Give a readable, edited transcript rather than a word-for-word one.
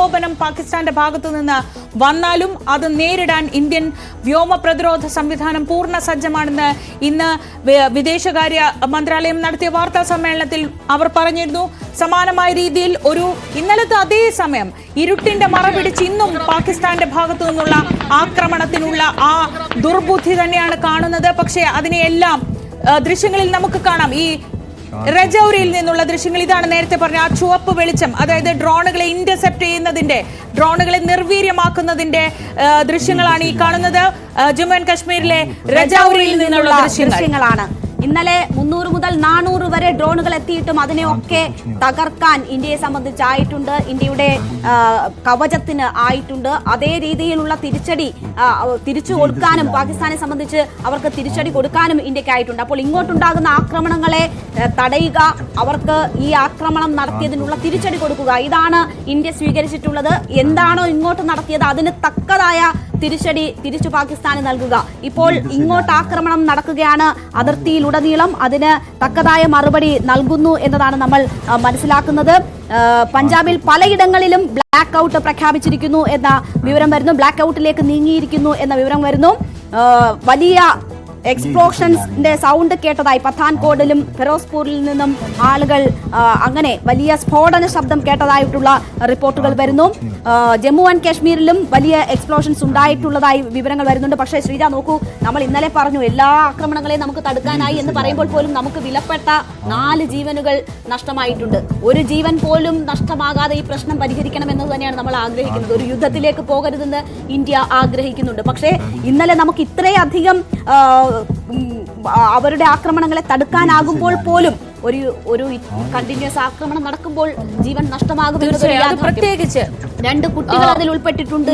പ്രകോപനം പാകിസ്ഥാന്റെ ഭാഗത്തു നിന്ന് വന്നാലും അത് നേരിടാൻ ഇന്ത്യൻ വ്യോമ പ്രതിരോധ സംവിധാനം പൂർണ്ണ സജ്ജമാണെന്ന് ഇന്ന് വിദേശകാര്യ മന്ത്രാലയം നടത്തിയ വാർത്താ സമ്മേളനത്തിൽ അവർ പറഞ്ഞിരുന്നു. സമാനമായ രീതിയിൽ ഇന്നലത്തെ അതേ സമയം ഇരുട്ടിന്റെ മറ പിടിച്ച് ഇന്നും പാകിസ്ഥാന്റെ ഭാഗത്തു നിന്നുള്ള ആക്രമണത്തിനുള്ള ആ ദുർബുദ്ധി തന്നെയാണ് കാണുന്നത്. പക്ഷേ അതിനെയെല്ലാം ദൃശ്യങ്ങളിൽ നമുക്ക് കാണാം. ഈ രജൌരിയിൽ നിന്നുള്ള ദൃശ്യങ്ങൾ ഇതാണ്. നേരത്തെ പറഞ്ഞ ആ ചുവപ്പ് വെളിച്ചം, അതായത് ഡ്രോണുകളെ ഇന്റർസെപ്റ്റ് ചെയ്യുന്നതിന്റെ, ഡ്രോണുകളെ നിർവീര്യമാക്കുന്നതിന്റെ ദൃശ്യങ്ങളാണ് ഈ കാണുന്നത്. ജമ്മു ആൻഡ് കാശ്മീരിലെ രജൌരിയിൽ നിന്നുള്ള ദൃശ്യങ്ങളാണ്. ഇന്നലെ 300 മുതൽ 400 വരെ ഡ്രോണുകൾ എത്തിയിട്ടും അതിനെയൊക്കെ തകർക്കാൻ ഇന്ത്യയെ സംബന്ധിച്ചായിട്ടുണ്ട്, ഇന്ത്യയുടെ കവചത്തിന് ആയിട്ടുണ്ട്. അതേ രീതിയിലുള്ള തിരിച്ചു കൊടുക്കാനും പാകിസ്ഥാനെ സംബന്ധിച്ച് അവർക്ക് തിരിച്ചടി കൊടുക്കാനും ഇന്ത്യക്കായിട്ടുണ്ട്. അപ്പോൾ ഇങ്ങോട്ടുണ്ടാകുന്ന ആക്രമണങ്ങളെ തടയുക, അവർക്ക് ഈ ആക്രമണം നടത്തിയതിനുള്ള തിരിച്ചടി കൊടുക്കുക, ഇതാണ് ഇന്ത്യ സ്വീകരിച്ചിട്ടുള്ളത്. എന്താണോ ഇങ്ങോട്ട് നടത്തിയത് അതിന് തക്കതായ തിരിച്ചു പാകിസ്ഥാന് നൽകുക. ഇപ്പോൾ ഇങ്ങോട്ട് ആക്രമണം നടക്കുകയാണ് അതിർത്തിയിലുടനീളം, അതിന് തക്കതായ മറുപടി നൽകുന്നു എന്നതാണ് നമ്മൾ മനസ്സിലാക്കുന്നത്. പഞ്ചാബിൽ പലയിടങ്ങളിലും ബ്ലാക്ക് ഔട്ട് പ്രഖ്യാപിച്ചിരിക്കുന്നു എന്ന വിവരം വരുന്നു, ബ്ലാക്ക് ഔട്ടിലേക്ക് നീങ്ങിയിരിക്കുന്നു എന്ന വിവരം വരുന്നു. വലിയ എക്സ്പ്ലോഷൻസിന്റെ സൗണ്ട് കേട്ടതായി പത്താൻകോട്ടിലും ഫിറോസ്പൂരിൽ നിന്നും ആളുകൾ അങ്ങനെ വലിയ സ്ഫോടന ശബ്ദം കേട്ടതായിട്ടുള്ള റിപ്പോർട്ടുകൾ വരുന്നു. ജമ്മു ആൻഡ് കാശ്മീരിലും വലിയ എക്സ്പ്ലോഷൻസ് ഉണ്ടായിട്ടുള്ളതായി വിവരങ്ങൾ വരുന്നുണ്ട്. പക്ഷേ ശ്രീജ നോക്കൂ, നമ്മൾ ഇന്നലെ പറഞ്ഞു എല്ലാ ആക്രമണങ്ങളെയും നമുക്ക് തടുക്കാനായി എന്ന് പറയുമ്പോൾ പോലും നമുക്ക് വിലപ്പെട്ട 4 ജീവനുകൾ നഷ്ടമായിട്ടുണ്ട്. ഒരു ജീവൻ പോലും നഷ്ടമാകാതെ ഈ പ്രശ്നം പരിഹരിക്കണമെന്നത് തന്നെയാണ് നമ്മൾ ആഗ്രഹിക്കുന്നത്. ഒരു യുദ്ധത്തിലേക്ക് പോകരുതെന്ന് ഇന്ത്യ ആഗ്രഹിക്കുന്നുണ്ട്. പക്ഷേ ഇന്നലെ നമുക്ക് ഇത്രയധികം അവരുടെ ആക്രമണങ്ങളെ തടുക്കാനാകുമ്പോൾ പോലും ഒരു കണ്ടിന്യൂസ് ആക്രമണം നടക്കുമ്പോൾ ജീവൻ നഷ്ടമാകുമെന്നത് പ്രത്യേകിച്ച് 2 കുട്ടികൾ അതിൽ ഉൾപ്പെട്ടിട്ടുണ്ട്.